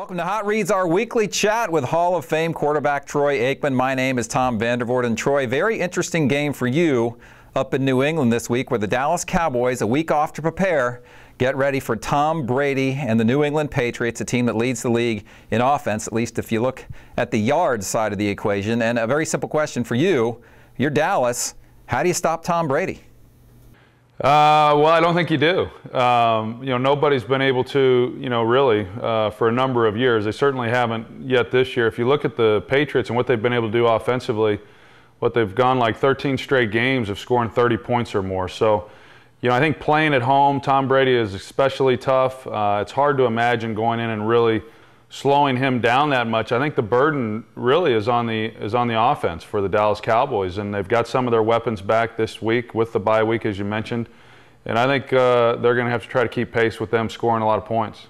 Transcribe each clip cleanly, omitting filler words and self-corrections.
Welcome to Hot Reads, our weekly chat with Hall of Fame quarterback Troy Aikman. My name is Tom Vandervoort, and Troy, very interesting game for you up in New England this week, where the Dallas Cowboys, a week off to prepare, get ready for Tom Brady and the New England Patriots, a team that leads the league in offense, at least if you look at the yards side of the equation. And a very simple question for you. You're Dallas. How do you stop Tom Brady? Well, I don't think you do. Nobody's been able to, really, for a number of years. They certainly haven't yet this year. If you look at the Patriots and what they've been able to do offensively, what they've gone like 13 straight games of scoring 30 points or more. So, I think playing at home, Tom Brady is especially tough. It's hard to imagine going in and really slowing him down that much. I think the burden really is on the offense for the Dallas Cowboys, and they've got some of their weapons back this week with the bye week, as you mentioned. And I think they're going to have to try to keep pace with them scoring a lot of points.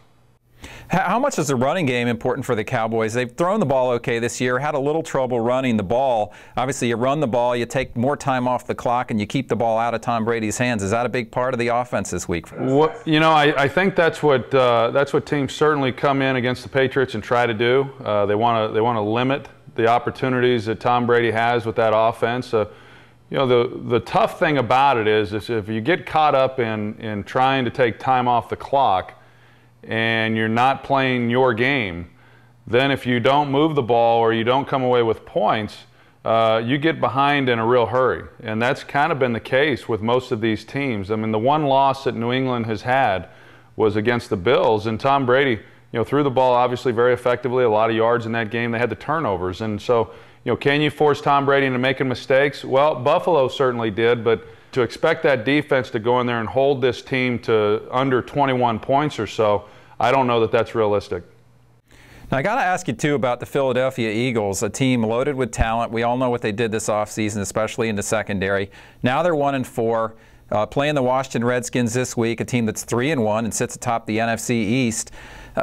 How much is the running game important for the Cowboys? They've thrown the ball okay this year, had a little trouble running the ball. Obviously, you run the ball, you take more time off the clock, and you keep the ball out of Tom Brady's hands. Is that a big part of the offense this week? Well, I think that's what teams certainly come in against the Patriots and try to do. They want to limit the opportunities that Tom Brady has with that offense. The tough thing about it is if you get caught up in trying to take time off the clock and you're not playing your game, then if you don't move the ball or you don't come away with points, you get behind in a real hurry. And that's kind of been the case with most of these teams. I mean, the one loss that New England has had was against the Bills, and Tom Brady, threw the ball obviously very effectively, a lot of yards in that game. They had the turnovers. And so, can you force Tom Brady into making mistakes? Well, Buffalo certainly did, but to expect that defense to go in there and hold this team to under 21 points or so, I don't know that that's realistic. Now, I got to ask you, too, about the Philadelphia Eagles, a team loaded with talent. We all know what they did this offseason, especially in the secondary. Now they're 1-4, playing the Washington Redskins this week, a team that's 3-1 and sits atop the NFC East.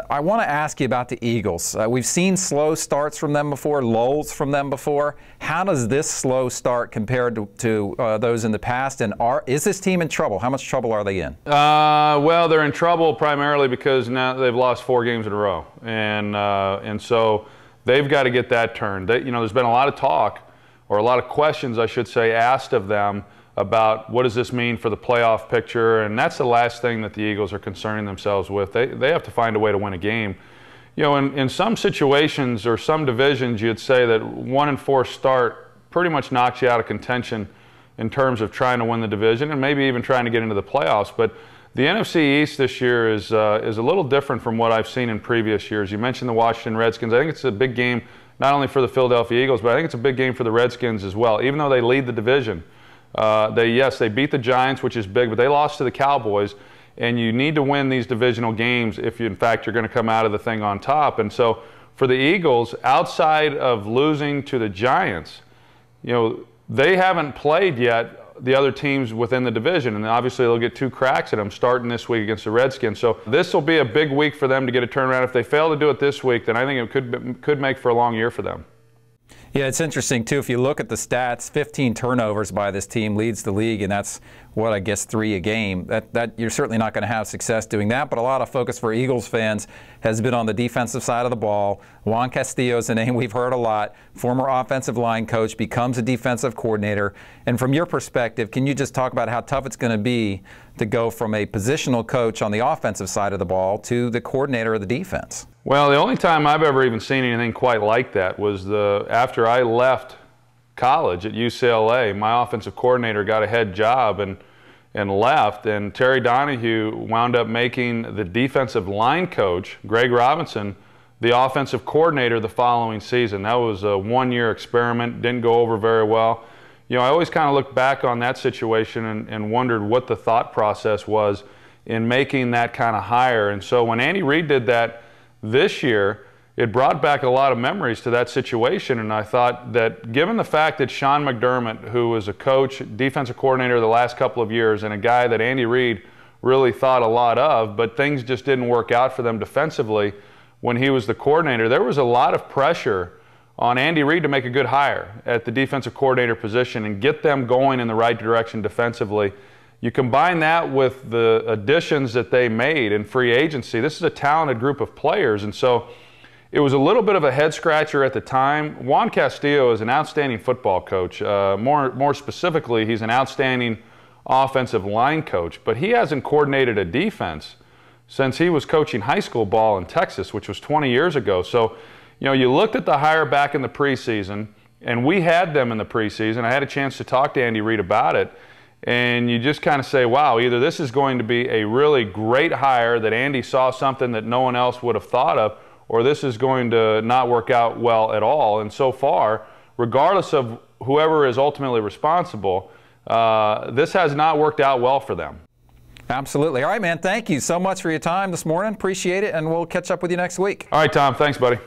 I want to ask you about the Eagles. We've seen slow starts from them before, lulls from them before. How does this slow start compare to those in the past? And is this team in trouble? How much trouble are they in? Well, they're in trouble primarily because now they've lost 4 games in a row, and so they've got to get that turned. There's been a lot of talk, or a lot of questions, I should say, asked of them about what does this mean for the playoff picture, and that's the last thing that the Eagles are concerning themselves with. They have to find a way to win a game. In some situations or some divisions, you'd say that 1-4 start pretty much knocks you out of contention in terms of trying to win the division and maybe even trying to get into the playoffs. But the NFC East this year is a little different from what I've seen in previous years. You mentioned the Washington Redskins. I think it's a big game not only for the Philadelphia Eagles, but I think it's a big game for the Redskins as well, even though they lead the division. They beat the Giants, which is big, but they lost to the Cowboys, and you need to win these divisional games if, in fact, you're going to come out of the thing on top. And so for the Eagles, outside of losing to the Giants, they haven't played yet the other teams within the division, and obviously they'll get 2 cracks at them starting this week against the Redskins. So this will be a big week for them to get a turnaround. If they fail to do it this week, then I think it could make for a long year for them. Yeah, it's interesting, too. If you look at the stats, 15 turnovers by this team leads the league, and that's, what, I guess 3 a game. That you're certainly not going to have success doing that, but a lot of focus for Eagles fans has been on the defensive side of the ball. Juan Castillo's a name we've heard a lot. Former offensive line coach, becomes a defensive coordinator. And from your perspective, can you just talk about how tough it's going to be to go from a positional coach on the offensive side of the ball to the coordinator of the defense? Well, the only time I've ever even seen anything quite like that was after I left college at UCLA. My offensive coordinator got a head job and left, and Terry Donahue wound up making the defensive line coach, Greg Robinson, the offensive coordinator the following season. That was a 1-year experiment, didn't go over very well. I always kind of look back on that situation and wondered what the thought process was in making that kind of hire. And so when Andy Reid did that this year, it brought back a lot of memories to that situation, and I thought that given the fact that Sean McDermott, who was a coach, defensive coordinator the last couple of years, and a guy that Andy Reid really thought a lot of, but things just didn't work out for them defensively when he was the coordinator, there was a lot of pressure on Andy Reid to make a good hire at the defensive coordinator position and get them going in the right direction defensively. You combine that with the additions that they made in free agency. This is a talented group of players, and so it was a little bit of a head scratcher at the time. Juan Castillo is an outstanding football coach. More specifically, he's an outstanding offensive line coach, but he hasn't coordinated a defense since he was coaching high school ball in Texas, which was 20 years ago. So, you looked at the hire back in the preseason, and we had them in the preseason. I had a chance to talk to Andy Reid about it, and you just kind of say, wow, either this is going to be a really great hire that Andy saw something that no one else would have thought of, or this is going to not work out well at all. And so far, regardless of whoever is ultimately responsible, this has not worked out well for them. Absolutely. All right, man, thank you so much for your time this morning. Appreciate it, and we'll catch up with you next week. All right, Tom. Thanks, buddy.